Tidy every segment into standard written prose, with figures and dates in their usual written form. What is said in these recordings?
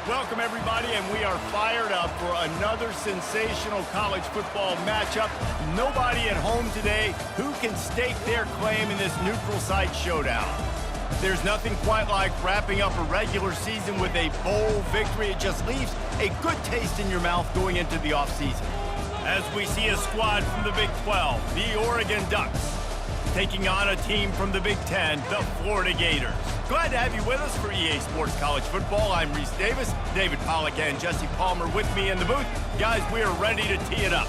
Welcome, everybody, and we are fired up for another sensational college football matchup. Nobody at home today who can stake their claim in this neutral site showdown. There's nothing quite like wrapping up a regular season with a bowl victory. It just leaves a good taste in your mouth going into the offseason. As we see a squad from the Big 12, the Oregon Ducks, taking on a team from the Big 10, the Florida Gators. Glad to have you with us for EA Sports College Football. I'm Reese Davis, David Pollack and Jesse Palmer with me in the booth. Guys, we are ready to tee it up.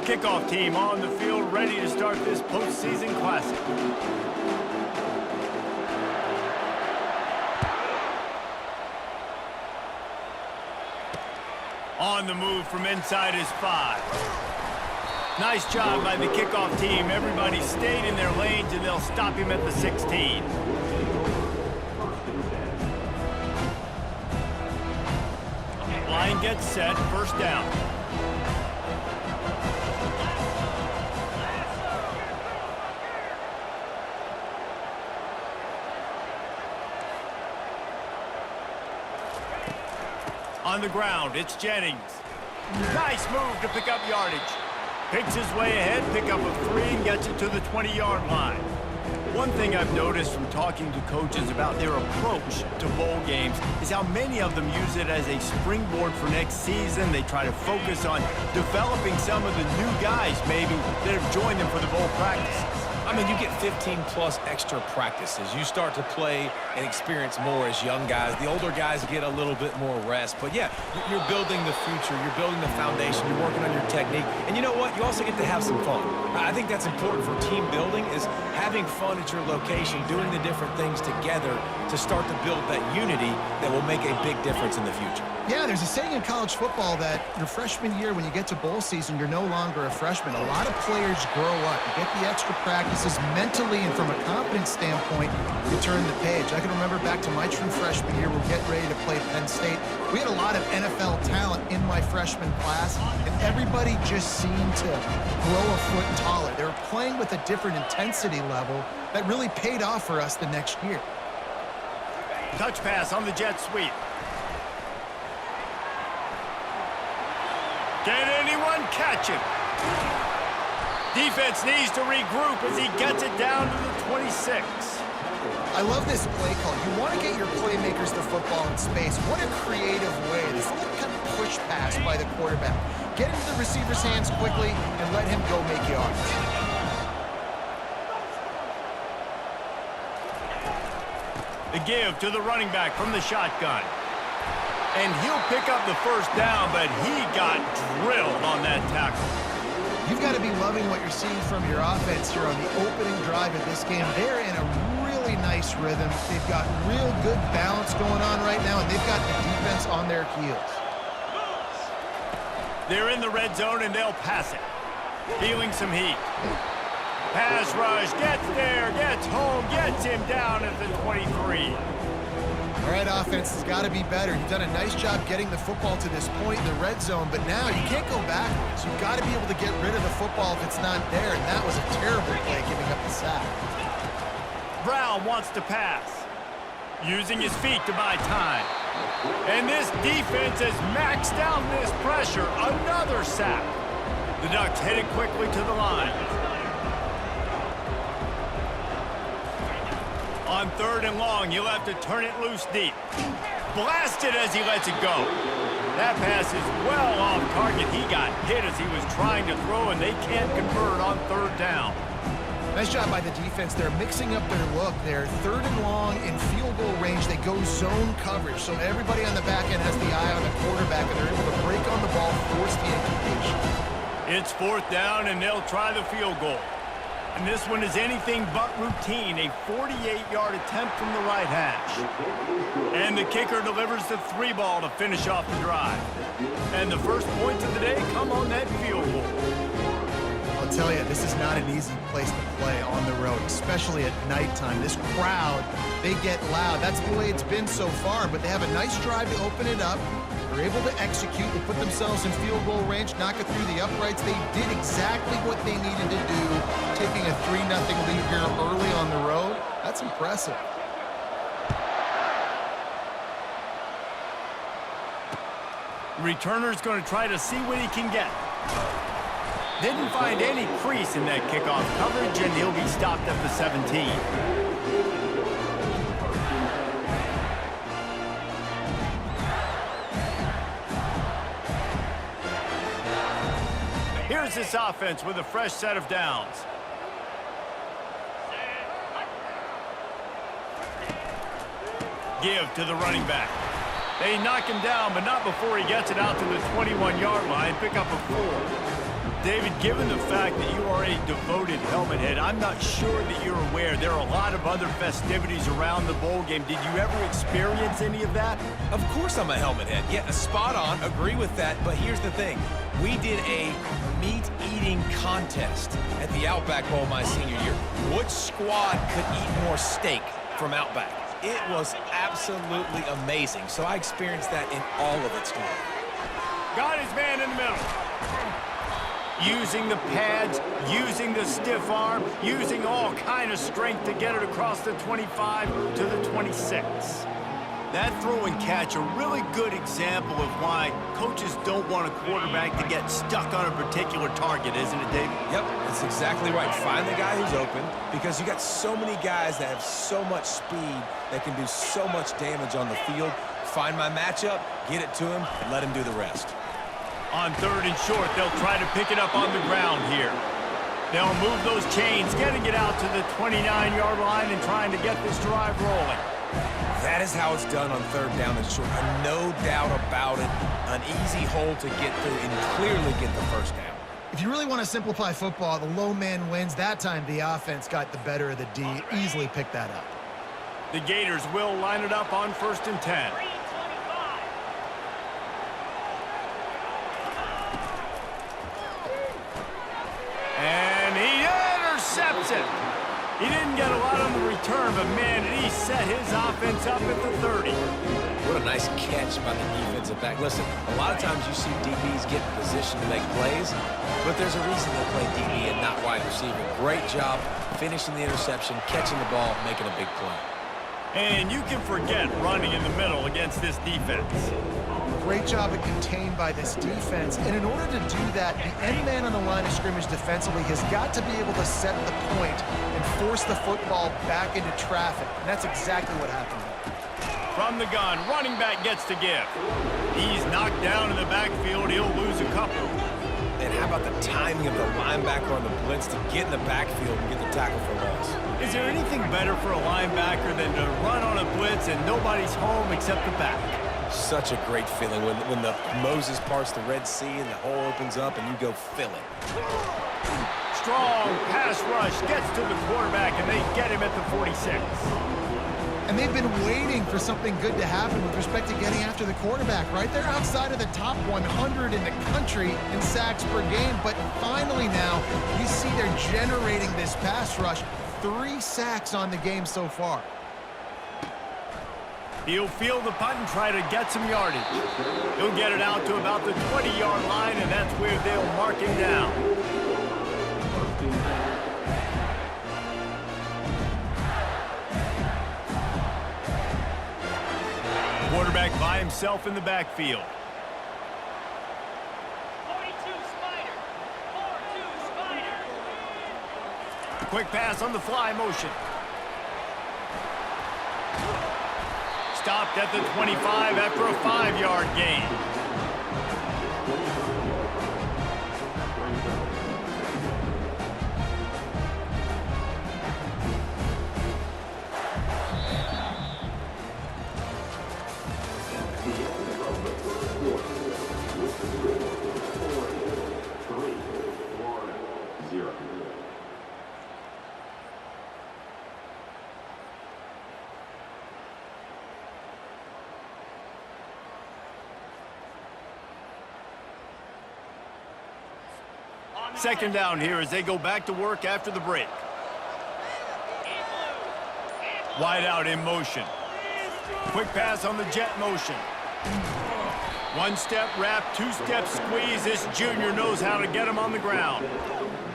Kickoff team on the field, ready to start this postseason classic. On the move from inside is 5. Nice job by the kickoff team. Everybody stayed in their lanes, and they'll stop him at the 16. Line gets set, first down. On the ground, it's Jennings. Nice move to pick up yardage. Picks his way ahead, pick up a 3, and gets it to the 20-yard line. One thing I've noticed from talking to coaches about their approach to bowl games is how many of them use it as a springboard for next season. They try to focus on developing some of the new guys, maybe, that have joined them for the bowl practices. I mean, you get 15-plus extra practices. You start to play and experience more as young guys. The older guys get a little bit more rest. But, yeah, you're building the future. You're building the foundation. You're working on your technique. And you know what? You also get to have some fun. I think that's important for team building is having fun at your location, doing the different things together to start to build that unity that will make a big difference in the future. Yeah, there's a saying in college football that your freshman year, when you get to bowl season, you're no longer a freshman. A lot of players grow up. You get the extra practices mentally, and from a confidence standpoint, you turn the page. I can remember back to my true freshman year, we're getting ready to play Penn State. We had a lot of NFL talent in my freshman class, and everybody just seemed to grow a foot taller. They were playing with a different intensity level that really paid off for us the next year. Touch pass on the jet sweep. Can anyone catch him? Defense needs to regroup as he gets it down to the 26. I love this play call. You want to get your playmakers the football in space. What a creative way. This little kind of push pass by the quarterback. Get into the receiver's hands quickly and let him go make yards. The give to the running back from the shotgun. And he'll pick up the first down, but he got drilled on that tackle. You've got to be loving what you're seeing from your offense here on the opening drive of this game. They're in a really nice rhythm. They've got real good balance going on right now, and they've got the defense on their heels. They're in the red zone, and they'll pass it. Feeling some heat. Pass rush, gets there, gets home, gets him down at the 23. All right, offense has got to be better. You've done a nice job getting the football to this point in the red zone, but now you can't go backwards. You've got to be able to get rid of the football if it's not there, and that was a terrible play giving up the sack. Brown wants to pass, using his feet to buy time. And this defense has maxed out this pressure. Another sack. The Ducks headed quickly to the line. On 3rd and long, he'll have to turn it loose deep. Blasted as he lets it go. That pass is well off target. He got hit as he was trying to throw, and they can't convert on 3rd down. Nice job by the defense. They're mixing up their look. They're 3rd and long in field goal range. They go zone coverage, so everybody on the back end has the eye on the quarterback, and they're able to break on the ball, force the incompletion. It's 4th down, and they'll try the field goal. And this one is anything but routine, a 48-yard attempt from the right hash. And the kicker delivers the 3-ball to finish off the drive. And the first points of the day come on that field goal. I'll tell you, this is not an easy place to play on the road. road, especially at nighttime. This crowd, they get loud. That's the way it's been so far, but they have a nice drive to open it up. They're able to execute. They put themselves in field goal range, knock it through the uprights. They did exactly what they needed to do, taking a 3-0 lead here early on the road. That's impressive. Returner's going to try to see what he can get. Didn't find any crease in that kickoff coverage, and he'll be stopped at the 17. Here's this offense with a fresh set of downs. Give to the running back. They knock him down, but not before he gets it out to the 21-yard line. Pick up a 4. David, given the fact that you are a devoted helmet head, I'm not sure that you're aware there are a lot of other festivities around the bowl game. Did you ever experience any of that? Of course I'm a helmet head. Yeah, spot on. Agree with that. But here's the thing. We did a meat-eating contest at the Outback Bowl my senior year. Which squad could eat more steak from Outback? It was absolutely amazing. So I experienced that in all of its glory. Got his man in the middle. Using the pads, using the stiff arm, using all kind of strength to get it across the 25 to the 26. That throw and catch, a really good example of why coaches don't want a quarterback to get stuck on a particular target, isn't it, David? Yep, that's exactly right. Find the guy who's open, because you got so many guys that have so much speed that can do so much damage on the field. Find my matchup, get it to him, and let him do the rest. On 3rd and short, they'll try to pick it up on the ground here. They'll move those chains, getting it out to the 29-yard line and trying to get this drive rolling. That is how it's done on 3rd down and short. No doubt about it. An easy hole to get through and clearly get the first down. If you really want to simplify football, the low man wins. That time the offense got the better of the D. Easily picked that up. The Gators will line it up on 1st and 10. And he intercepts it. He didn't get a lot on the return, but man, did he set his offense up at the 30. What a nice catch by the defensive back. Listen, a lot of times you see DBs get in position to make plays, but there's a reason they play DB and not wide receiver. Great job finishing the interception, catching the ball, making a big play. And you can forget running in the middle against this defense. Great job at contained by this defense. And in order to do that, the end man on the line of scrimmage defensively has got to be able to set the point and force the football back into traffic. And that's exactly what happened there. From the gun, running back gets to give. He's knocked down in the backfield. He'll lose a couple. And how about the timing of the linebacker on the blitz to get in the backfield and get the tackle for loss? Is there anything better for a linebacker than to run on a blitz and nobody's home except the back? Such a great feeling when the Moses parts the Red Sea and the hole opens up and you go fill it. Strong pass rush gets to the quarterback, and they get him at the 46. And they've been waiting for something good to happen with respect to getting after the quarterback, right? They're outside of the top 100 in the country in sacks per game, but finally now you see they're generating this pass rush. 3 sacks on the game so far. He'll field the punt and try to get some yardage. He'll get it out to about the 20-yard line, and that's where they'll mark him down. Quarterback by himself in the backfield. 42 Spider. 4-2 Spider. Quick pass on the fly motion. Stopped at the 25 after a 5-yard gain. Second down here as they go back to work after the break. Wide out in motion. Quick pass on the jet motion. One step wrap, two-step squeeze. This junior knows how to get him on the ground.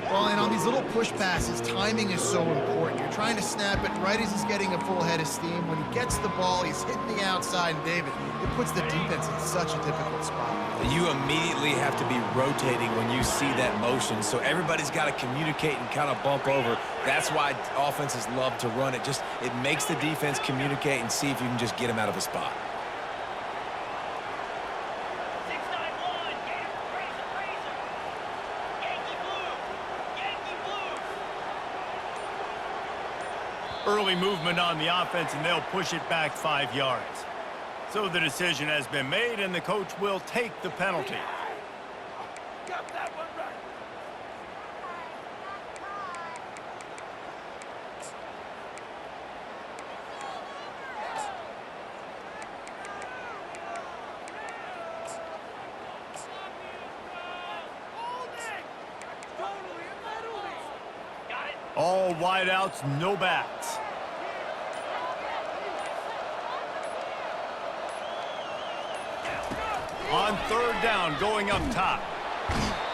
Well, and on these little push passes, timing is so important. You're trying to snap it right as he's getting a full head of steam. When he gets the ball, he's hitting the outside, and David, it puts the defense in such a difficult spot. You immediately have to be rotating when you see that motion, so everybody's got to communicate and kind of bump over. That's why offenses love to run it. It makes the defense communicate and see if you can just get him out of a spot. 691, Razor, Razor. Yankee Blue, Yankee Blue. Early movement on the offense, and they'll push it back 5 yards. So the decision has been made, and the coach will take the penalty. Got that one right. Got it. All wideouts, no backs. On third down, going up top.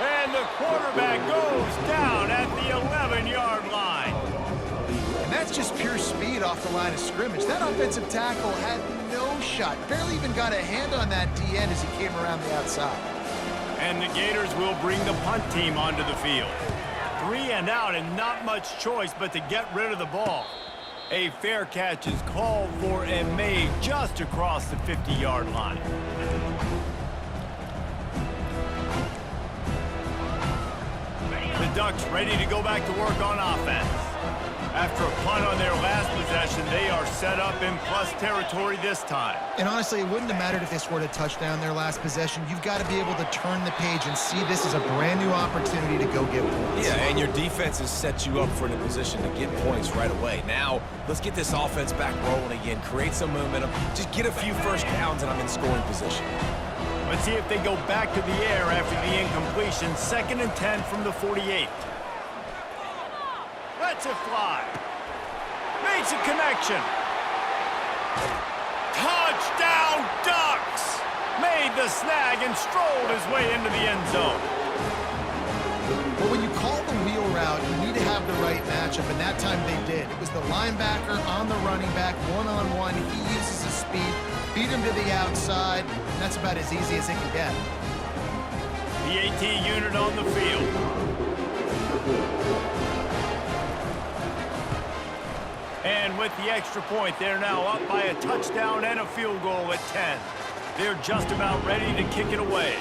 And the quarterback goes down at the 11-yard line. And that's just pure speed off the line of scrimmage. That offensive tackle had no shot. Barely even got a hand on that D-end as he came around the outside. And the Gators will bring the punt team onto the field. 3 and out, and not much choice but to get rid of the ball. A fair catch is called for and made just across the 50-yard line. The Ducks ready to go back to work on offense. After a punt on their last possession, they are set up in plus territory this time. And honestly, it wouldn't have mattered if they scored a touchdown their last possession. You've got to be able to turn the page and see this as a brand new opportunity to go get points. Yeah, and your defense has set you up for a position to get points right away. Now, let's get this offense back rolling again, create some momentum, just get a few first downs, and I'm in scoring position. Let's see if they go back to the air after the incompletion. 2nd and 10 from the 48. Lets it fly. Makes a connection. Touchdown, Ducks! Made the snag and strolled his way into the end zone. But when you call the wheel route, you need to have the right matchup, and that time they did. It was the linebacker on the running back, one-on-one. He uses his speed, beat him to the outside, and that's about as easy as it can get. The AT unit on the field. And with the extra point, they're now up by a touchdown and a field goal at 10. They're just about ready to kick it away.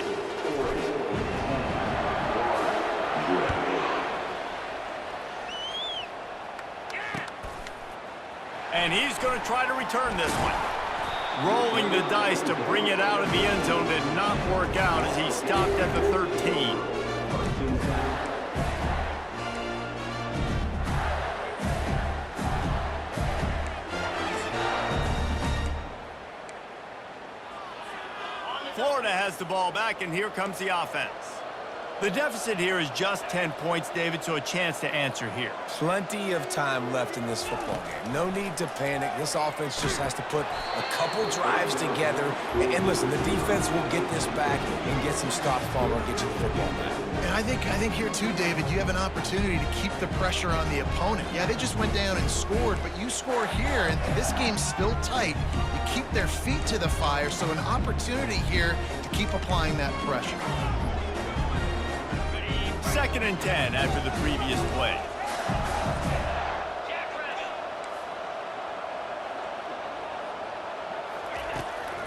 And he's going to try to return this one. Rolling the dice to bring it out of the end zone did not work out as he stopped at the 13. Florida has the ball back, and here comes the offense. The deficit here is just 10 points, David, so a chance to answer here. Plenty of time left in this football game. No need to panic. This offense just has to put a couple drives together. And listen, the defense will get this back and get some stops, Palmer, and get you the football back. And I think here too, David, you have an opportunity to keep the pressure on the opponent. Yeah, they just went down and scored, but you score here, and this game's still tight. You keep their feet to the fire, so an opportunity here to keep applying that pressure. 2nd and 10 after the previous play.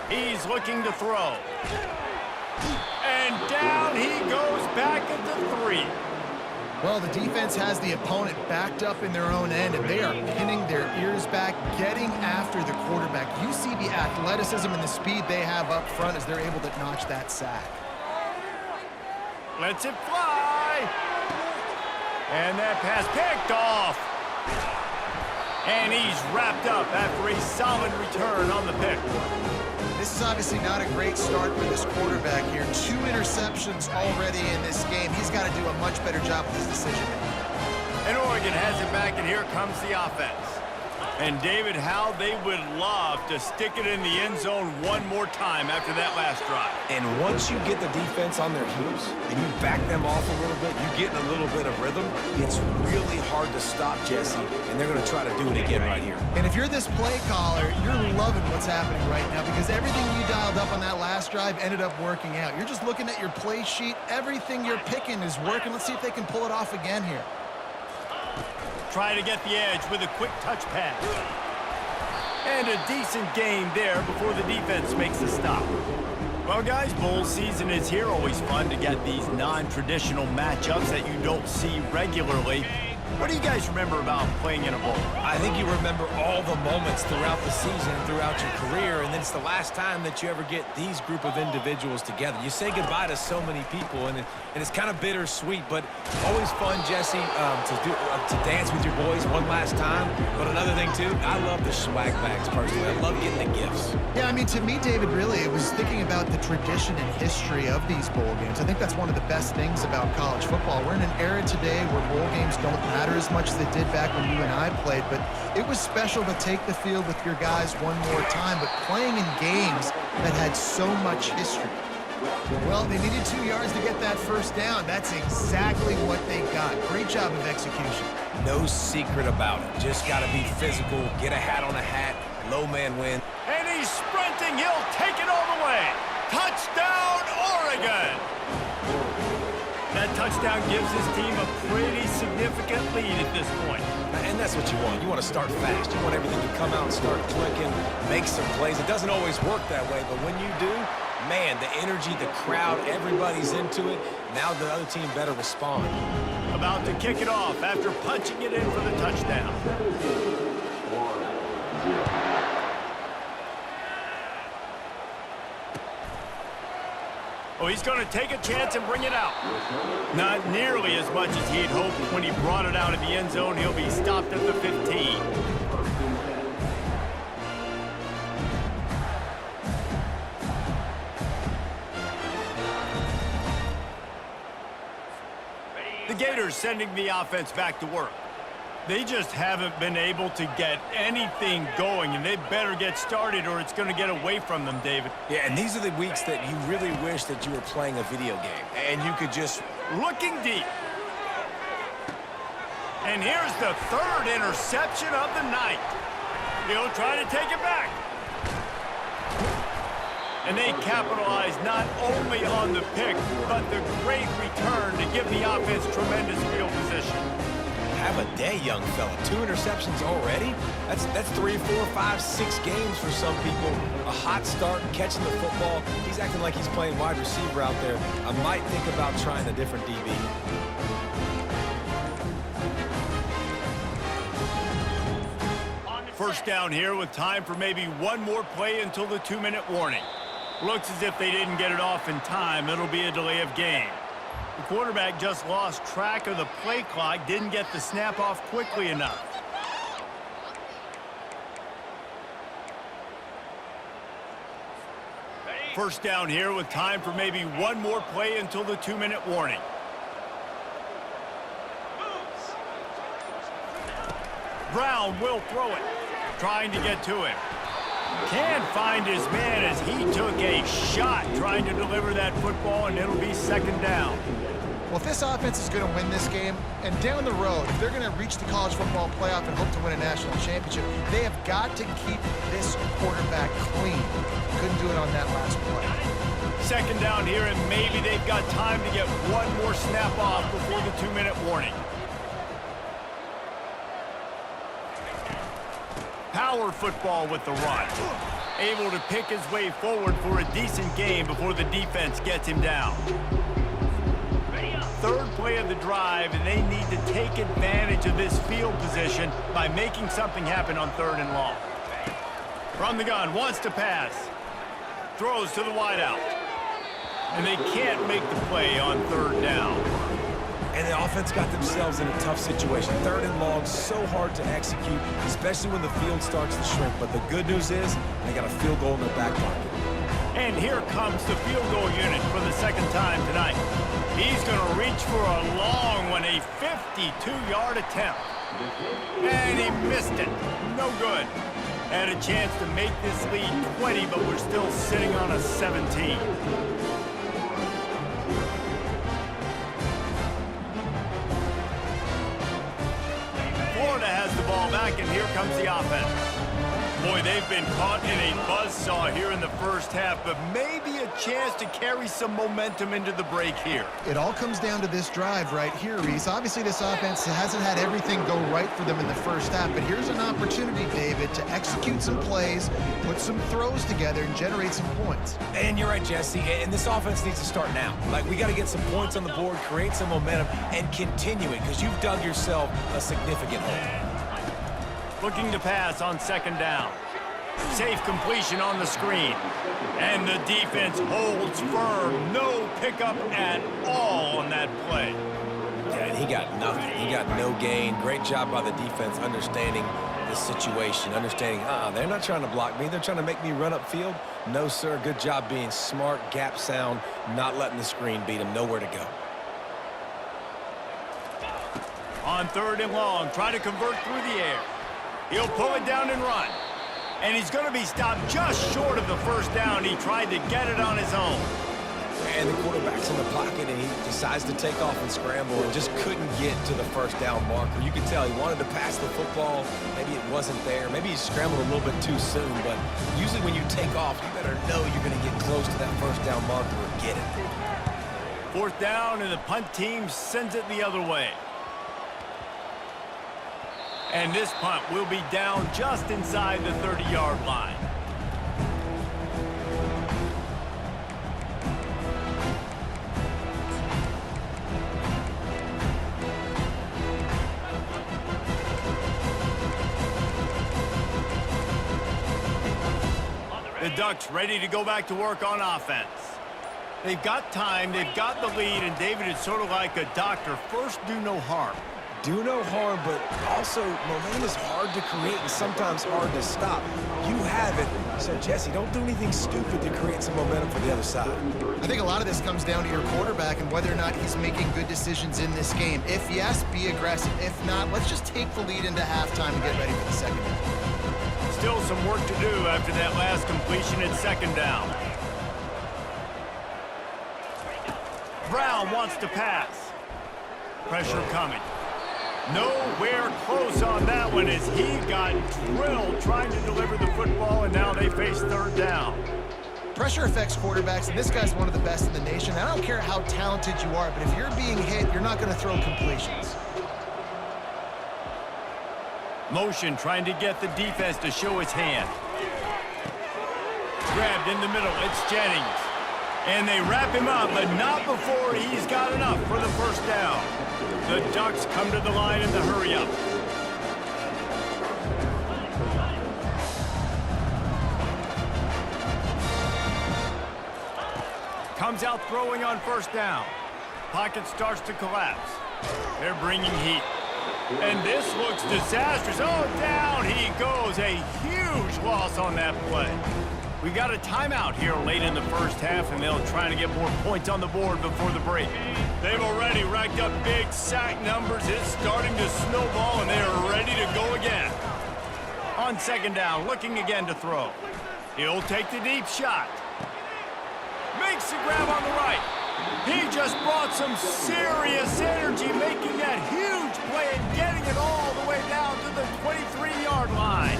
He's looking to throw. And down he goes back at the 3. Well, the defense has the opponent backed up in their own end, and they are pinning their ears back, getting after the quarterback. You see the athleticism and the speed they have up front as they're able to notch that sack. Lets it fly. And that pass picked off. And he's wrapped up after a solid return on the pick. This is obviously not a great start for this quarterback here. 2 interceptions already in this game. He's got to do a much better job with his decision making. And Oregon has it back, and here comes the offense. And David, how they would love to stick it in the end zone one more time after that last drive. And once you get the defense on their heels and you back them off a little bit, you get in a little bit of rhythm, it's really hard to stop Jesse, and they're going to try to do it again right here. And if you're this play caller, you're loving what's happening right now because everything you dialed up on that last drive ended up working out. You're just looking at your play sheet. Everything you're picking is working. Let's see if they can pull it off again here. Try to get the edge with a quick touch pass. And a decent game there before the defense makes the stop. Well, guys, bowl season is here. Always fun to get these non-traditional matchups that you don't see regularly. What do you guys remember about playing in a bowl? I think you remember all the moments throughout the season, throughout your career, and then it's the last time that you ever get these group of individuals together. You say goodbye to so many people, and it's kind of bittersweet, but always fun, Jesse, to dance with your boys one last time. But another thing, too, I love the swag bags, personally. I love getting the gifts. Yeah, I mean, to me, David, really, it was thinking about the tradition and history of these bowl games. I think that's one of the best things about college football. We're in an era today where bowl games don't matter as much as they did back when you and I played, but it was special to take the field with your guys one more time, but playing in games that had so much history. Well, they needed 2 yards to get that first down. That's exactly what they got. Great job of execution. No secret about it. Just got to be physical, get a hat on a hat, low man win. And he's sprinting. He'll take it all the way. Touchdown, Oregon! That touchdown gives his team a pretty significant lead at this point. And that's what you want. You want to start fast. You want everything to come out and start clicking, make some plays. It doesn't always work that way, but when you do, man, the energy, the crowd, everybody's into it. Now the other team better respond. About to kick it off after punching it in for the touchdown. Oh, he's going to take a chance and bring it out. Not nearly as much as he'd hoped when he brought it out of the end zone. He'll be stopped at the 15. The Gators sending the offense back to work. They just haven't been able to get anything going, and they better get started or it's going to get away from them, David. Yeah, and these are the weeks that you really wish that you were playing a video game, and you could just... Looking deep. And here's the third interception of the night. He'll try to take it back. And they capitalize not only on the pick, but the great return to give the offense tremendous field position. Have a day, young fella. 2 interceptions already? That's 3, 4, 5, 6 games for some people. A hot start, catching the football. He's acting like he's playing wide receiver out there. I might think about trying a different DB. First down here with time for maybe one more play until the 2-minute warning. Looks as if they didn't get it off in time. It'll be a delay of game. The quarterback just lost track of the play clock, didn't get the snap off quickly enough. First down here with time for maybe one more play until the 2-minute warning. Brown will throw it, trying to get to him. Can't find his man as he took a shot trying to deliver that football, and it'll be second down. Well, if this offense is going to win this game, and down the road, if they're going to reach the college football playoff and hope to win a national championship, they have got to keep this quarterback clean. Couldn't do it on that last play. Second down here, and maybe they've got time to get one more snap off before the 2-minute warning. Power football with the run. Able to pick his way forward for a decent game before the defense gets him down. Third play of the drive, and they need to take advantage of this field position by making something happen on 3rd and long. From the gun, wants to pass. Throws to the wideout. And they can't make the play on 3rd down. And the offense got themselves in a tough situation. 3rd and long, so hard to execute, especially when the field starts to shrink. But the good news is they got a field goal in their back pocket. And here comes the field goal unit for the second time tonight. He's going to reach for a long one, a 52-yard attempt. And he missed it. No good. Had a chance to make this lead 20, but we're still sitting on a 17. Florida has the ball back, and here comes the offense. Boy, they've been caught in a buzzsaw here in the first half, but maybe a chance to carry some momentum into the break here. It all comes down to this drive right here, Reese. Obviously, this offense hasn't had everything go right for them in the first half, but here's an opportunity, David, to execute some plays, put some throws together, and generate some points. And you're right, Jesse, and this offense needs to start now. Like, we got to get some points on the board, create some momentum, and continue it, because you've dug yourself a significant hole. Looking to pass on second down. Safe completion on the screen. And the defense holds firm. No pickup at all on that play. Yeah, and he got nothing. He got no gain. Great job by the defense understanding the situation, understanding, they're not trying to block me. They're trying to make me run upfield. No, sir. Good job being smart, gap sound, not letting the screen beat him. Nowhere to go. On third and long, try to convert through the air. He'll pull it down and run. And he's going to be stopped just short of the first down. He tried to get it on his own. And the quarterback's in the pocket, and he decides to take off and scramble and just couldn't get to the first down marker. You could tell he wanted to pass the football. Maybe it wasn't there. Maybe he scrambled a little bit too soon. But usually when you take off, you better know you're going to get close to that first down marker or get it. Fourth down, and the punt team sends it the other way. And this punt will be down just inside the 30-yard line. The Ducks ready to go back to work on offense. They've got time, they've got the lead, and David, it's sort of like a doctor. First, do no harm. Do no harm, but also momentum is hard to create and sometimes hard to stop. You have it, so Jesse, don't do anything stupid to create some momentum for the other side. I think a lot of this comes down to your quarterback and whether or not he's making good decisions in this game. If yes, be aggressive. If not, let's just take the lead into halftime and get ready for the second half. Still some work to do after that last completion at second down. Brown wants to pass. Pressure coming. Nowhere close on that one as he got drilled trying to deliver the football, and now they face third down. Pressure affects quarterbacks, and this guy's one of the best in the nation. I don't care how talented you are, but if you're being hit, you're not going to throw completions. Motion trying to get the defense to show his hand. Grabbed in the middle, it's Jennings. And they wrap him up, but not before he's got enough for the first down. The Ducks come to the line in the hurry-up. Comes out throwing on first down. Pocket starts to collapse. They're bringing heat. And this looks disastrous. Oh, down he goes. A huge loss on that play. We got a timeout here late in the first half, and they'll try to get more points on the board before the break. They've already racked up big sack numbers. It's starting to snowball, and they are ready to go again. On second down, looking again to throw. He'll take the deep shot. Makes the grab on the right. He just brought some serious energy, making that huge play and getting it all the way down to the 23-yard line.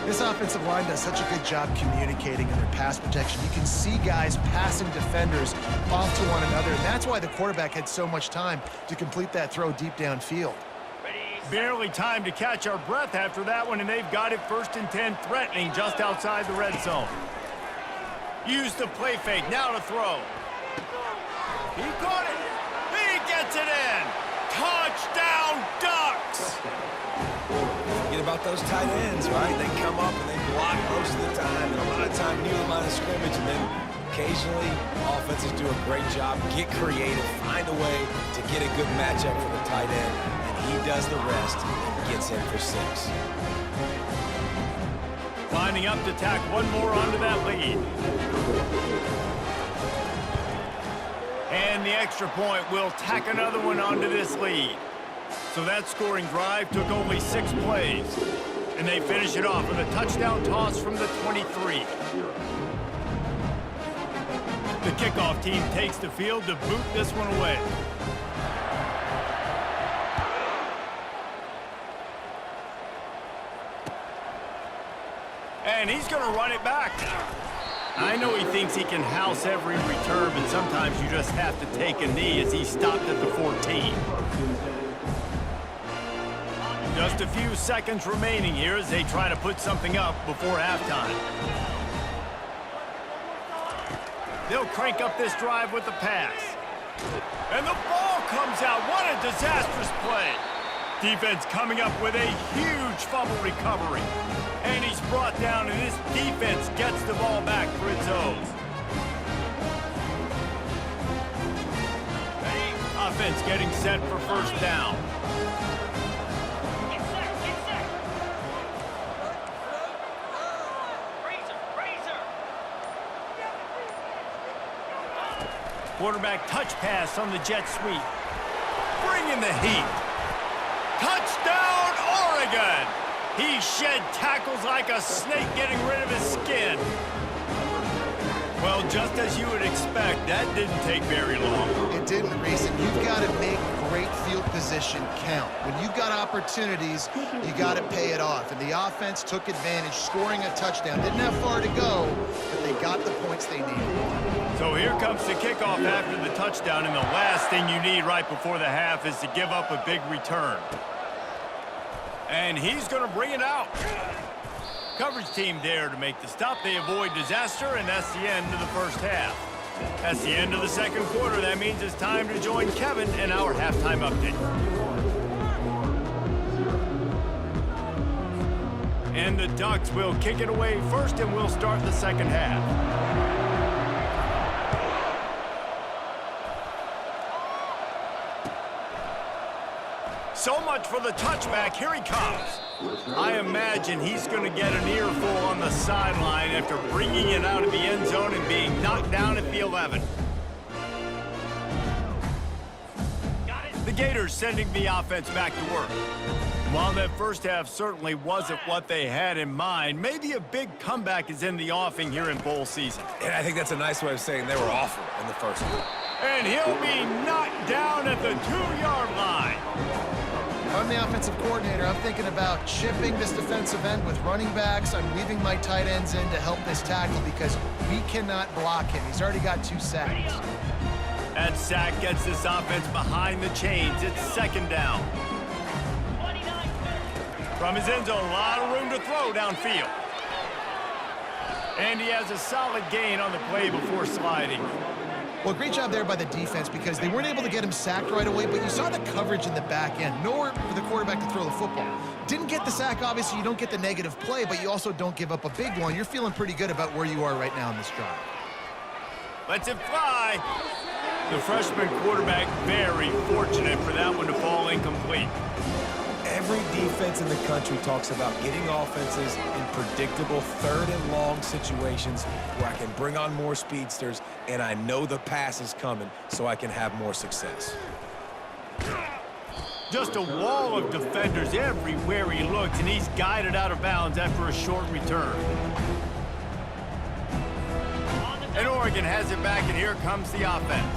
This offensive line does such a good job communicating in their pass protection. You can see guys passing defenders off to one another, and that's why the quarterback had so much time to complete that throw deep downfield. Barely time to catch our breath after that one, and they've got it first and 10, threatening just outside the red zone. Use the play fake, now to throw. He caught it. He gets it in. Touchdown, Ducks! Forget about those tight ends, right? They come up and they block most of the time, and a lot of time near the line of scrimmage, and then occasionally offenses do a great job, get creative, find a way to get a good matchup for the tight end, and he does the rest and gets in for 6. Lining up to tack one more onto that lead. And the extra point will tack another one onto this lead. So that scoring drive took only 6 plays. And they finish it off with a touchdown toss from the 23. The kickoff team takes the field to boot this one away. And he's going to run it back. I know he thinks he can house every return, but sometimes you just have to take a knee as he stopped at the 14. Just a few seconds remaining here as they try to put something up before halftime. They'll crank up this drive with the pass. And the ball comes out. What a disastrous play. Defense coming up with a huge fumble recovery. And he's brought down, and this defense gets the ball back for its own. Offense getting set for first down. Get set, get set. Razor. Quarterback touch pass on the jet sweep. Bring in the heat. Touchdown, Oregon! He shed tackles like a snake getting rid of his skin. Well, just as you would expect, that didn't take very long. It didn't, Reese, and you've got to make great field position count. When you've got opportunities, you got to pay it off. And the offense took advantage, scoring a touchdown. Didn't have far to go, but they got the points they needed. So here comes the kickoff after the touchdown, and the last thing you need right before the half is to give up a big return. And he's going to bring it out. Coverage team there to make the stop. They avoid disaster, and that's the end of the first half. That's the end of the second quarter. That means it's time to join Kevin in our halftime update. And the Ducks will kick it away first, and we'll start the second half. So much for the touchback. Here he comes. I imagine he's going to get an earful on the sideline after bringing it out of the end zone and being knocked down at the 11. Got it. The Gators sending the offense back to work. While that first half certainly wasn't what they had in mind, maybe a big comeback is in the offing here in bowl season. And I think that's a nice way of saying they were awful in the first one. And he'll be knocked down at the 2-yard line. I'm the offensive coordinator. I'm thinking about chipping this defensive end with running backs. I'm leaving my tight ends in to help this tackle because we cannot block him. He's already got 2 sacks. That sack gets this offense behind the chains. It's second down. 29. From his end zone, a lot of room to throw downfield. And he has a solid gain on the play before sliding. Well, great job there by the defense because they weren't able to get him sacked right away, but you saw the coverage in the back end. Nowhere for the quarterback to throw the football. Didn't get the sack, obviously. You don't get the negative play, but you also don't give up a big one. You're feeling pretty good about where you are right now in this drive. Lets it fly. The freshman quarterback very fortunate for that one to fall incomplete. Every defense in the country talks about getting offenses in predictable 3rd and long situations where I can bring on more speedsters and I know the pass is coming so I can have more success. Just a wall of defenders everywhere he looks, and he's guided out of bounds after a short return. And Oregon has it back, and here comes the offense.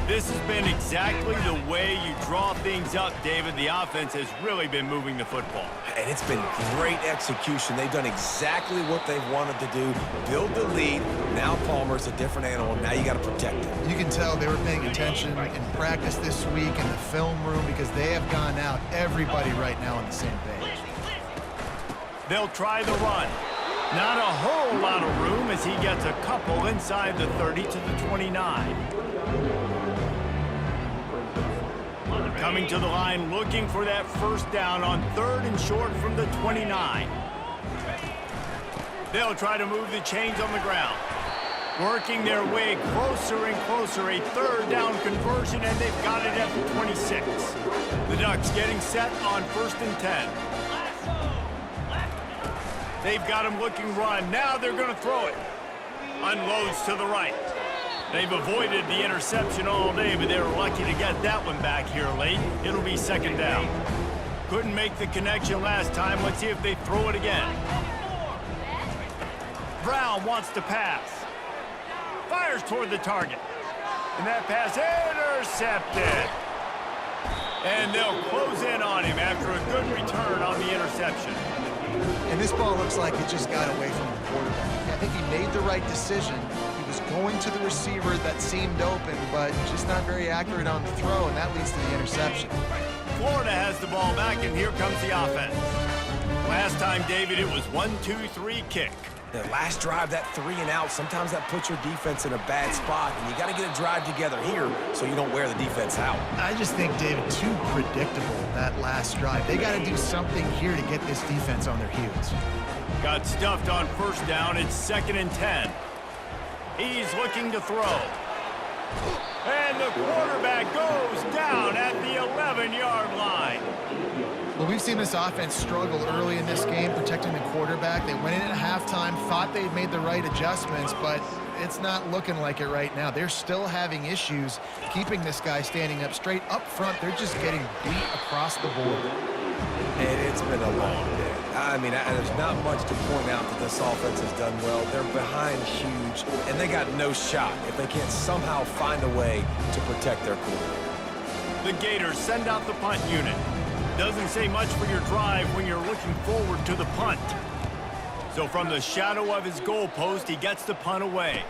This has been exactly the way you draw things up, David. The offense has really been moving the football. And it's been great execution. They've done exactly what they've wanted to do. Build the lead. Now Palmer's a different animal. Now you got to protect him. You can tell they were paying attention in practice this week in the film room because they have gone out, everybody right now on the same page. They'll try the run. Not a whole lot of room as he gets a couple inside the 30 to the 29. Coming to the line, looking for that first down on 3rd and short from the 29. They'll try to move the chains on the ground. Working their way closer and closer, a 3rd down conversion, and they've got it at the 26. The Ducks getting set on 1st and 10. They've got him looking run. Now they're going to throw it. Unloads to the right. They've avoided the interception all day, but they were lucky to get that one back here late. It'll be second down. Couldn't make the connection last time. Let's see if they throw it again. Brown wants to pass. Fires toward the target. And that pass intercepted. And they'll close in on him after a good return on the interception. And this ball looks like it just got away from the quarterback. I think he made the right decision. He was going to the receiver that seemed open, but just not very accurate on the throw, and that leads to the interception. Florida has the ball back, and here comes the offense. Last time, David, it was 1-2-3 kick. The last drive, that 3 and out, sometimes that puts your defense in a bad spot, and you got to get a drive together here so you don't wear the defense out. I just think, David, too predictable, that last drive. They got to do something here to get this defense on their heels. Got stuffed on first down. It's 2nd and 10. He's looking to throw. And the quarterback goes down at the 11-yard line. Well, we've seen this offense struggle early in this game protecting the quarterback. They went in at halftime, thought they'd made the right adjustments, but it's not looking like it right now. They're still having issues keeping this guy standing up straight. Up front, they're just getting beat across the board. And it's been a long day. I mean, there's not much to point out that this offense has done well. They're behind huge, and they got no shot if they can't somehow find a way to protect their quarterback. The Gators send out the punt unit. Doesn't say much for your drive when you're looking forward to the punt. So from the shadow of his goal post, he gets the punt away.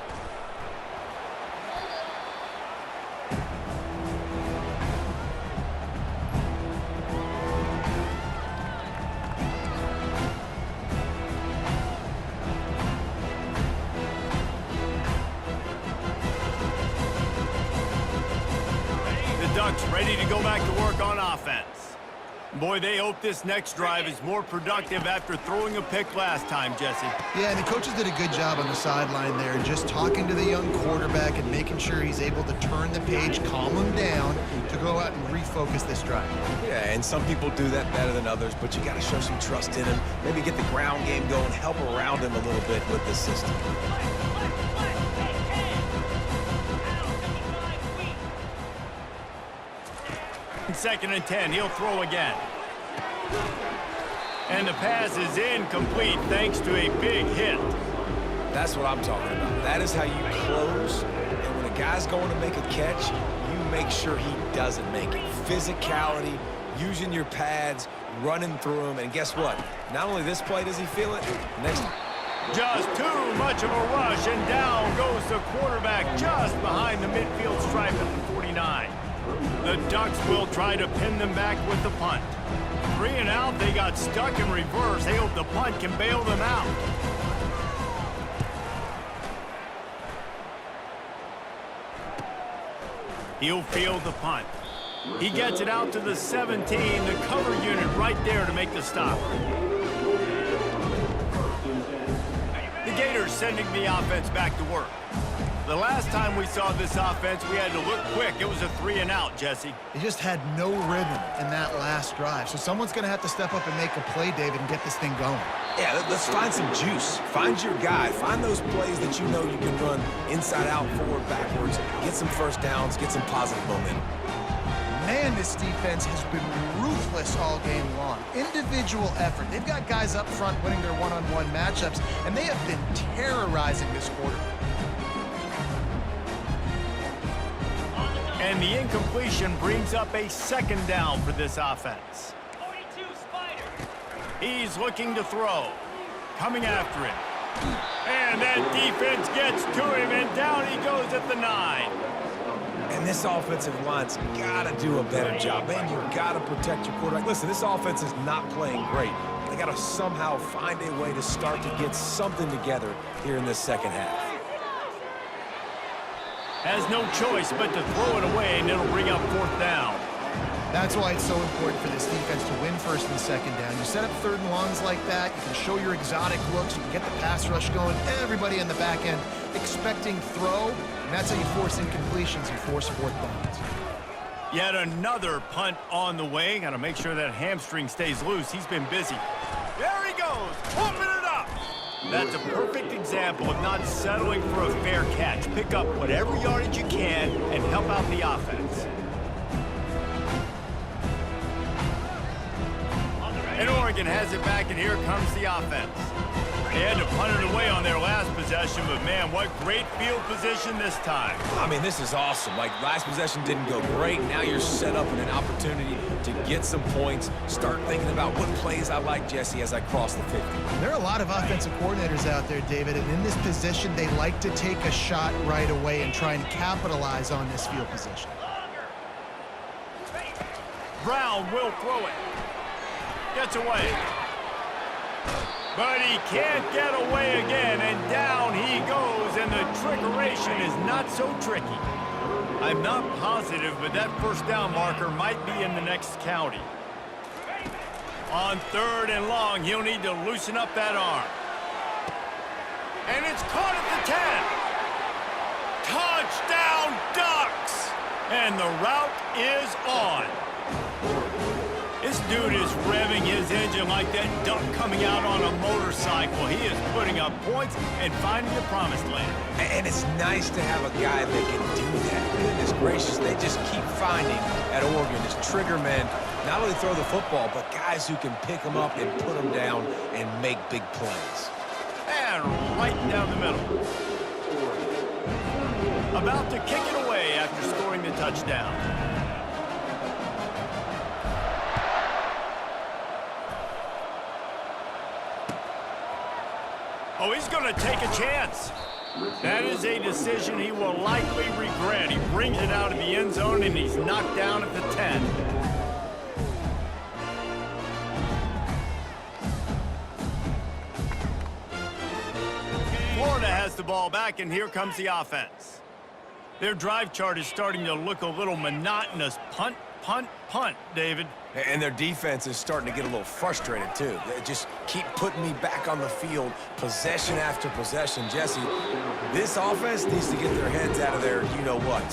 Ducks ready to go back to work on offense. Boy, they hope this next drive is more productive after throwing a pick last time, Jesse. Yeah, and the coaches did a good job on the sideline there, just talking to the young quarterback and making sure he's able to turn the page, calm him down to go out and refocus this drive. Yeah, and some people do that better than others, but you got to show some trust in him. Maybe get the ground game going, help around him a little bit with this system. Second and 10, he'll throw again. And the pass is incomplete thanks to a big hit. That's what I'm talking about. That is how you close. And when a guy's going to make a catch, you make sure he doesn't make it. Physicality, using your pads, running through him. And guess what? Not only this play does he feel it, next just too much of a rush, and down goes the quarterback just behind the midfield stripe at the 49. The Ducks will try to pin them back with the punt. 3 and out, they got stuck in reverse. They hope the punt can bail them out. He'll field the punt. He gets it out to the 17, the cover unit right there to make the stop. The Gators sending the offense back to work. The last time we saw this offense, we had to look quick. It was a 3 and out, Jesse. They just had no rhythm in that last drive. So someone's going to have to step up and make a play, David, and get this thing going. Yeah, let's find some juice. Find your guy. Find those plays that you know you can run inside out, forward, backwards. Get some first downs. Get some positive momentum. Man, this defense has been ruthless all game long. Individual effort. They've got guys up front winning their one-on-one matchups, and they have been terrorizing this quarterback. And the incompletion brings up a second down for this offense. 42 Spider. He's looking to throw. Coming after him. And that defense gets to him, and down he goes at the 9. And this offensive line's got to do a better job. Man, you got to protect your quarterback. Listen, this offense is not playing great. They got to somehow find a way to start to get something together here in this second half. Has no choice but to throw it away, and it'll bring up 4th down. That's why it's so important for this defense to win first and second down. You set up 3rd and longs like that, you can show your exotic looks, you can get the pass rush going, everybody in the back end expecting throw, and that's how you force incompletions and force 4th downs. Yet another punt on the way. Got to make sure that hamstring stays loose. He's been busy. There he goes. Open it up. That's a perfect example of not settling for a fair catch. Pick up whatever yardage you can and help out the offense. And Oregon has it back, and here comes the offense. They had to punt it away on their last possession, but man, what great field position this time. I mean, this is awesome. Like, last possession didn't go great. Now you're set up in an opportunity to get some points. Start thinking about what plays I like, Jesse, as I cross the 50. There are a lot of offensive coordinators out there, David, and in this position, they like to take a shot right away and try and capitalize on this field position. Brown will throw it. Gets away. But he can't get away again, and down he goes, and the trickeration is not so tricky. I'm not positive, but that first down marker might be in the next county. On 3rd and long, he'll need to loosen up that arm. And it's caught at the 10. Touchdown, Ducks! And the route is on. This dude is revving his engine like that duck coming out on a motorcycle. He is putting up points and finding the promised land. And it's nice to have a guy that can do that. Goodness gracious, they just keep finding at Oregon this trigger men, not only throw the football, but guys who can pick them up and put them down and make big plays. And right down the middle. About to kick it away after scoring the touchdown. Oh, he's going to take a chance. That is a decision he will likely regret. He brings it out of the end zone, and he's knocked down at the 10. Florida has the ball back, and here comes the offense. Their drive chart is starting to look a little monotonous. Punt, punt, punt, David. And their defense is starting to get a little frustrated, too. They just keep putting me back on the field, possession after possession. Jesse, this offense needs to get their heads out of their you-know-what.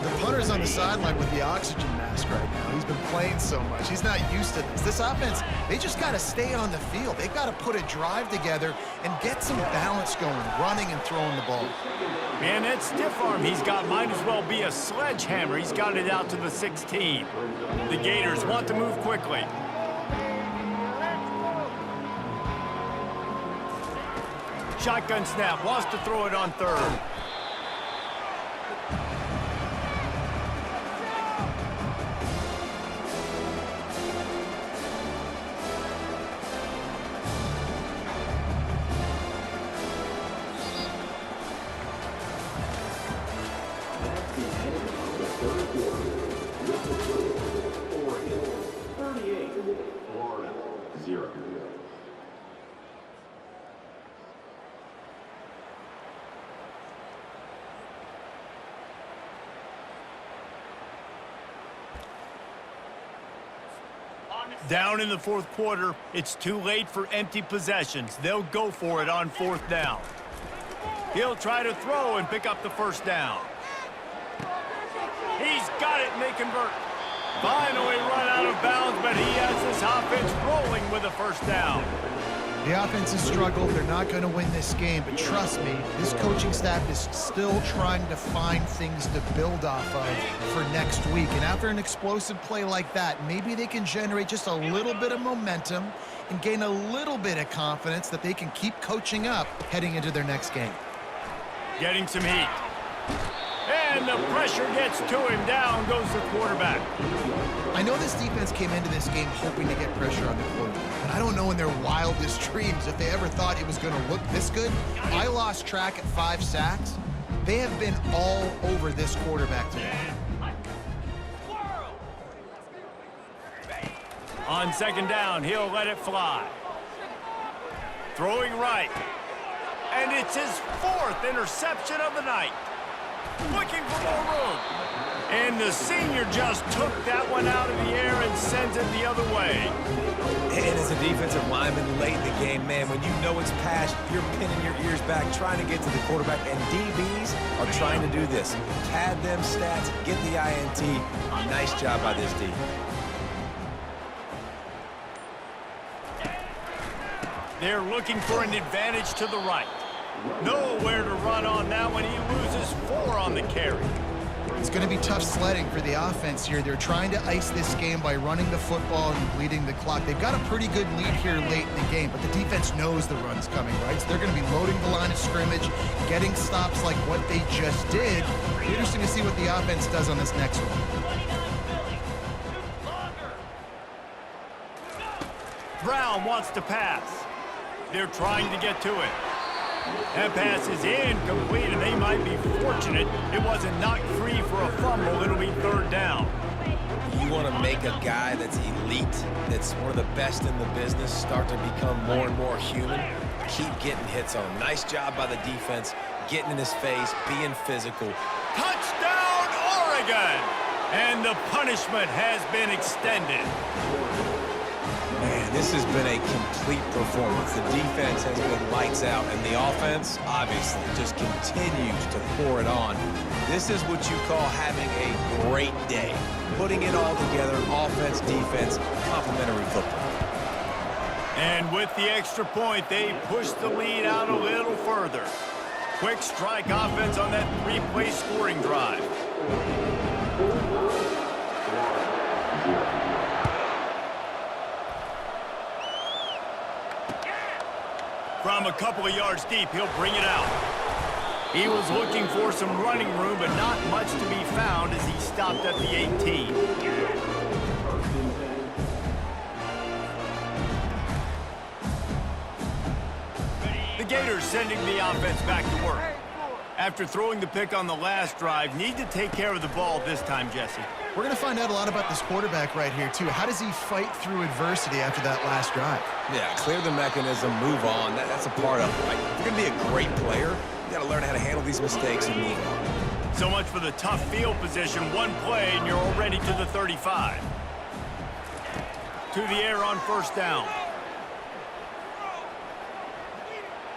The punter's on the sideline with the oxygen mask right now. He's been playing so much. He's not used to this. This offense, they just got to stay on the field. They've got to put a drive together and get some balance going, running and throwing the ball. Man, that stiff arm he's got might as well be a sledgehammer. He's got it out to the 16. The Gators want to move quickly. Shotgun snap, wants to throw it on 3rd. Down in the 4th quarter, it's too late for empty possessions. They'll go for it on 4th down. He'll try to throw and pick up the first down. He's got it, and they convert. Finally run out of bounds, but he has this offense rolling with a first down. The offense has struggled. They're not going to win this game, but trust me, this coaching staff is still trying to find things to build off of for next week. And after an explosive play like that, maybe they can generate just a little bit of momentum and gain a little bit of confidence that they can keep coaching up heading into their next game. Getting some heat. And the pressure gets to him. Down goes the quarterback. I know this defense came into this game hoping to get pressure on the quarterback, but I don't know in their wildest dreams if they ever thought it was going to look this good. I lost track at 5 sacks. They have been all over this quarterback today. On 2nd down, he'll let it fly. Throwing right. And it's his 4th interception of the night. Looking for more room. And the senior just took that one out of the air and sends it the other way. And as a defensive lineman late in the game, man, when you know it's past, you're pinning your ears back, trying to get to the quarterback, and DBs are trying to do this. Pad them stats, get the INT. Nice job by this D. They're looking for an advantage to the right. Nowhere to run on that one. He loses 4 on the carry. It's going to be tough sledding for the offense here. They're trying to ice this game by running the football and bleeding the clock. They've got a pretty good lead here late in the game, but the defense knows the run's coming, right? So they're going to be loading the line of scrimmage, getting stops like what they just did. Interesting to see what the offense does on this next one. Brown wants to pass. They're trying to get to it. That pass is incomplete, and they might be fortunate it wasn't knocked free for a fumble. It'll be 3rd down. You want to make a guy that's elite, that's one of the best in the business, start to become more and more human. Keep getting hits on him. Nice job by the defense, getting in his face, being physical. Touchdown, Oregon! And the punishment has been extended. Man, this has been a complete performance. The defense has been lights out, and the offense, obviously, just continues to pour it on. This is what you call having a great day. Putting it all together, offense, defense, complementary football. And with the extra point, they push the lead out a little further. Quick strike offense on that 3-play scoring drive. From a couple of yards deep, he'll bring it out. He was looking for some running room, but not much to be found as he stopped at the 18. The Gators sending the offense back to work. After throwing the pick on the last drive, need to take care of the ball this time, Jesse. We're going to find out a lot about this quarterback right here, too. How does he fight through adversity after that last drive? Yeah, clear the mechanism, move on. That's a part of it, right? If you're going to be a great player, you got to learn how to handle these mistakes and move on. So much for the tough field position. One play, and you're already to the 35. To the air on 1st down.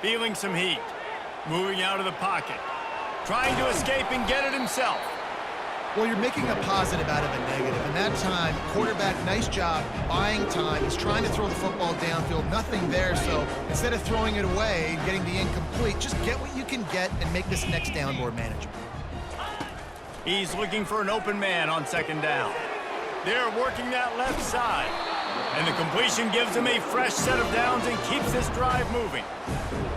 Feeling some heat. Moving out of the pocket. Trying to escape and get it himself. Well, you're making a positive out of a negative. And that time, quarterback, nice job, buying time. He's trying to throw the football downfield. Nothing there, so instead of throwing it away and getting the incomplete, just get what you can get and make this next down more manageable. He's looking for an open man on 2nd down. They're working that left side. And the completion gives him a fresh set of downs and keeps this drive moving.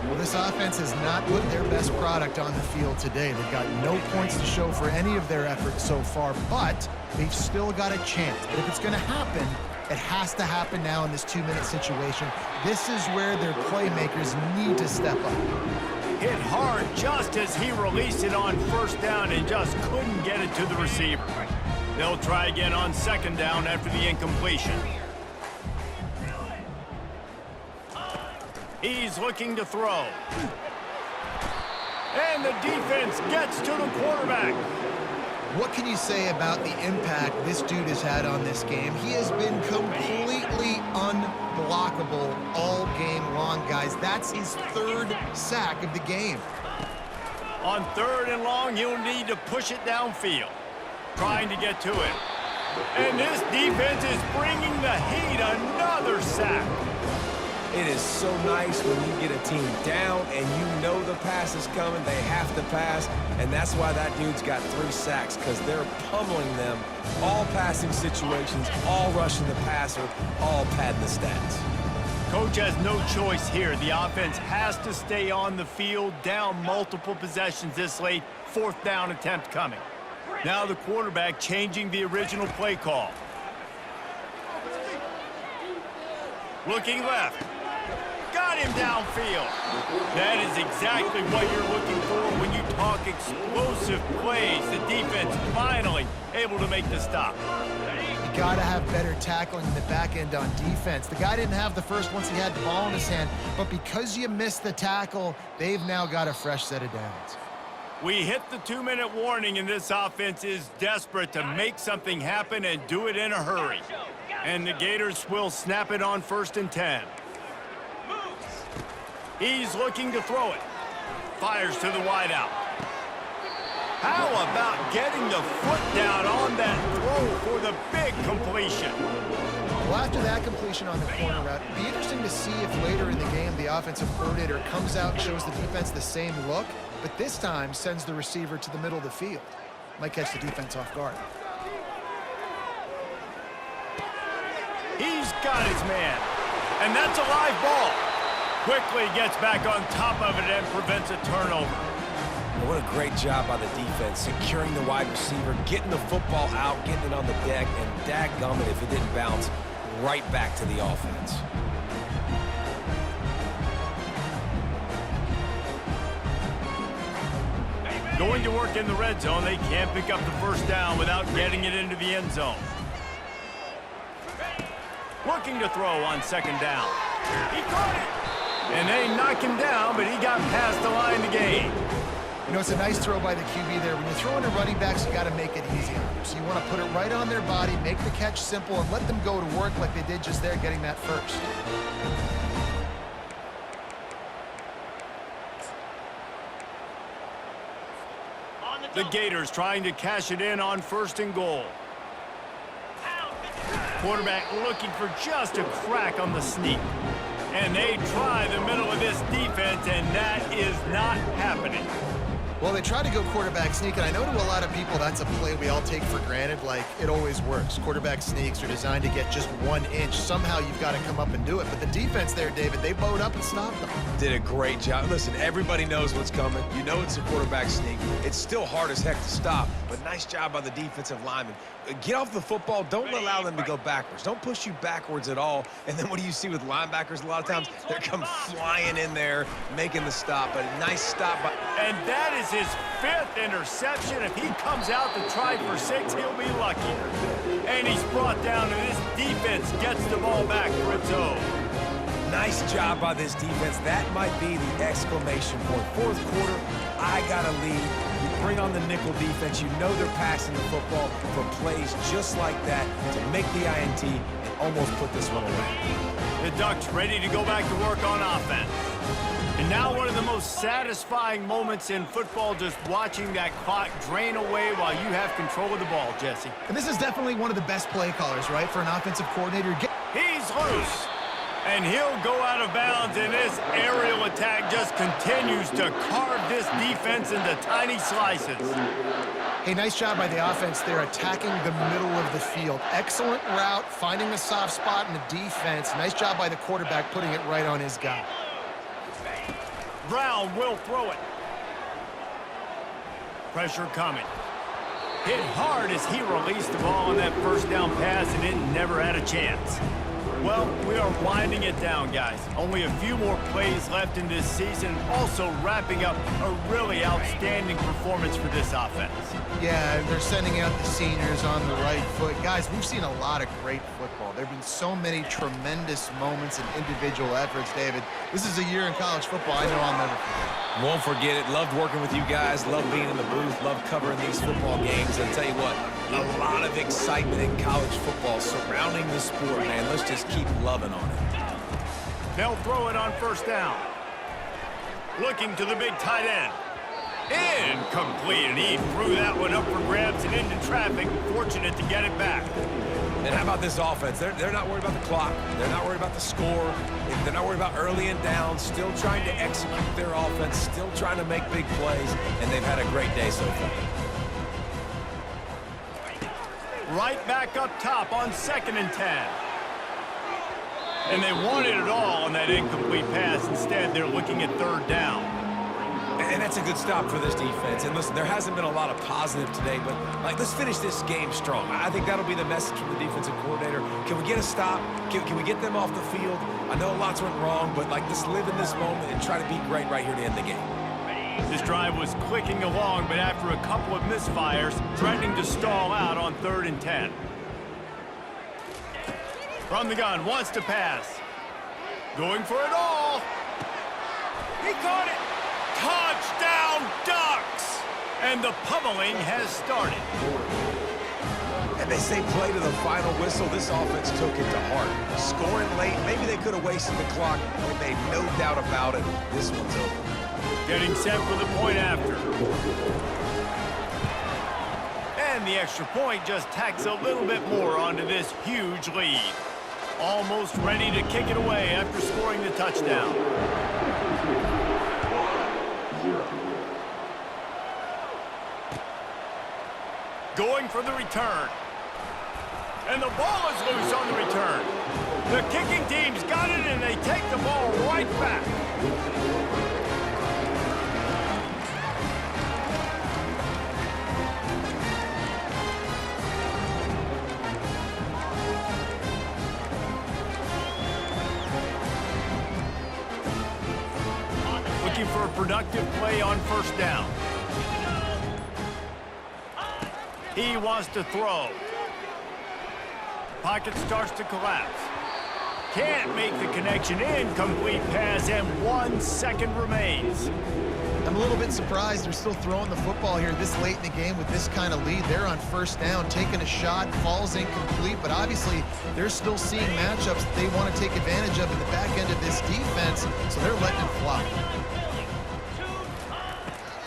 Well, this offense has not put their best product on the field today. They've got no points to show for any of their efforts so far, but they've still got a chance. But if it's going to happen, it has to happen now in this 2-minute situation. This is where their playmakers need to step up. Hit hard just as he released it on 1st down and just couldn't get it to the receiver. They'll try again on 2nd down after the incompletion. He's looking to throw. And the defense gets to the quarterback. What can you say about the impact this dude has had on this game? He has been completely unblockable all game long, guys. That's his 3rd sack of the game. On 3rd and long, he'll need to push it downfield. Trying to get to it. And this defense is bringing the heat. Another sack. It is so nice when you get a team down and you know the pass is coming, they have to pass, and that's why that dude's got 3 sacks, because they're pummeling them, all passing situations, all rushing the passer, all padding the stats. Coach has no choice here. The offense has to stay on the field, down multiple possessions this late, 4th down attempt coming. Now the quarterback changing the original play call. Looking left. Got him downfield. That is exactly what you're looking for when you talk explosive plays. The defense finally able to make the stop. You got to have better tackling in the back end on defense. The guy didn't have the first once he had the ball in his hand, but because you missed the tackle, they've now got a fresh set of downs. We hit the 2-minute warning, and this offense is desperate to make something happen and do it in a hurry. And the Gators will snap it on 1st and 10. He's looking to throw it. Fires to the wideout. How about getting the foot down on that throw for the big completion? Well, after that completion on the corner route, it'd be interesting to see if later in the game the offensive coordinator comes out and shows the defense the same look, but this time sends the receiver to the middle of the field. Might catch the defense off guard. He's got his man. And that's a live ball. Quickly gets back on top of it and prevents a turnover. What a great job by the defense, securing the wide receiver, getting the football out, getting it on the deck, and dadgummit if it didn't bounce right back to the offense. Going to work in the red zone, they can't pick up the first down without getting it into the end zone. Looking to throw on second down. He caught it! And they knock him down, but he got past the line to gain. You know, it's a nice throw by the QB there. When you're throwing to running backs, you got to make it easy on them. So you want to put it right on their body, make the catch simple, and let them go to work like they did just there, getting that first. The Gators trying to cash it in on first and goal. Quarterback looking for just a crack on the sneak. And they try the middle of this defense, and that is not happening. Well, they try to go quarterback sneak, and I know to a lot of people that's a play we all take for granted, like it always works. Quarterback sneaks are designed to get just 1 inch. Somehow you've got to come up and do it. But the defense there, David, they bowed up and stopped them. Did a great job. Listen, everybody knows what's coming. You know it's a quarterback sneak. It's still hard as heck to stop, but nice job by the defensive lineman. Get off the football. Don't allow them to go backwards. Don't push you backwards at all. And then what do you see with linebackers a lot of times? They come flying in there, making the stop. But a nice stop by... And that is his 5th interception. If he comes out to try for 6, he'll be lucky. And he's brought down, and this defense gets the ball back for its own. Nice job by this defense. That might be the exclamation point. Fourth quarter, I got a lead. You bring on the nickel defense. You know they're passing the football for plays just like that to make the INT and almost put this one away. The Ducks ready to go back to work on offense. And now one of the most satisfying moments in football, just watching that clock drain away while you have control of the ball, Jesse. And this is definitely one of the best play callers, right, for an offensive coordinator. He's loose. And he'll go out of bounds, and this aerial attack just continues to carve this defense into tiny slices. Hey, nice job by the offense there, attacking the middle of the field. Excellent route, finding the soft spot in the defense. Nice job by the quarterback, putting it right on his guy. Brown will throw it. Pressure coming. Hit hard as he released the ball on that first down pass, and it never had a chance. Well, we are winding it down, guys. Only a few more plays left in this season, also wrapping up a really outstanding performance for this offense. Yeah, they're sending out the seniors on the right foot. Guys, we've seen a lot of great football. There have been so many tremendous moments and individual efforts, David. This is a year in college football I know I'll never forget. Won't forget it. Loved working with you guys. Loved being in the booth. Loved covering these football games. And tell you what, a lot of excitement in college football surrounding the sport, man. Let's just keep loving on it. They'll throw it on first down. Looking to the big tight end. Incomplete, and he threw that one up for grabs and into traffic. Fortunate to get it back. And how about this offense? They're not worried about the clock. They're not worried about the score. They're not worried about early and down. Still trying to execute their offense. Still trying to make big plays. And they've had a great day so far. Right back up top on 2nd and 10. And they wanted it all on that incomplete pass. Instead, they're looking at 3rd down. And that's a good stop for this defense. And listen, there hasn't been a lot of positive today, but let's finish this game strong. I think that'll be the message from the defensive coordinator. Can we get a stop? Can we get them off the field? I know lots went wrong, but let's live in this moment and try to be great right here to end the game. This drive was clicking along, but after a couple of misfires, threatening to stall out on 3rd and 10. From the gun, wants to pass. Going for it all. He caught it. Touchdown, Ducks! And the pummeling has started. And they say play to the final whistle. This offense took it to heart. Scoring late, maybe they could have wasted the clock, but they no doubt about it. This one's over. Getting set for the point after. And the extra point just tacks a little bit more onto this huge lead. Almost ready to kick it away after scoring the touchdown. Going for the return. And the ball is loose on the return. The kicking team's got it, and they take the ball right back. Looking for a productive play on first down. He wants to throw. Pocket starts to collapse. Can't make the connection. Incomplete pass, and 1 second remains. I'm a little bit surprised they're still throwing the football here this late in the game with this kind of lead. They're on first down, taking a shot, falls incomplete, but obviously they're still seeing matchups that they want to take advantage of in the back end of this defense, so they're letting it fly.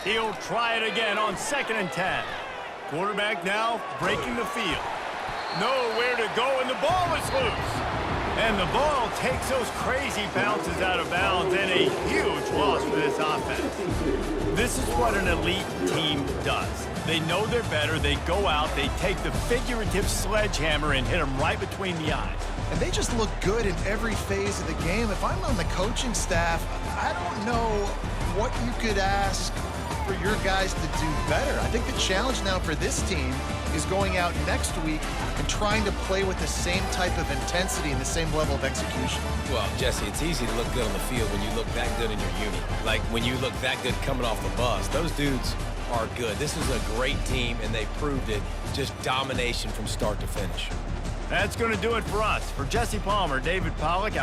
He'll try it again on 2nd and 10. Quarterback now breaking the field. Nowhere to go, and the ball is loose. And the ball takes those crazy bounces out of bounds, and a huge loss for this offense. This is what an elite team does. They know they're better. They go out, they take the figurative sledgehammer and hit them right between the eyes. And they just look good in every phase of the game. If I'm on the coaching staff, I don't know what you could ask for your guys to do better. I think the challenge now for this team is going out next week and trying to play with the same type of intensity and the same level of execution. Well, Jesse, it's easy to look good on the field when you look that good in your uni. Like when you look that good coming off the bus. Those dudes are good. This is a great team, and they proved it. Just domination from start to finish. That's going to do it for us. For Jesse Palmer, David Pollack.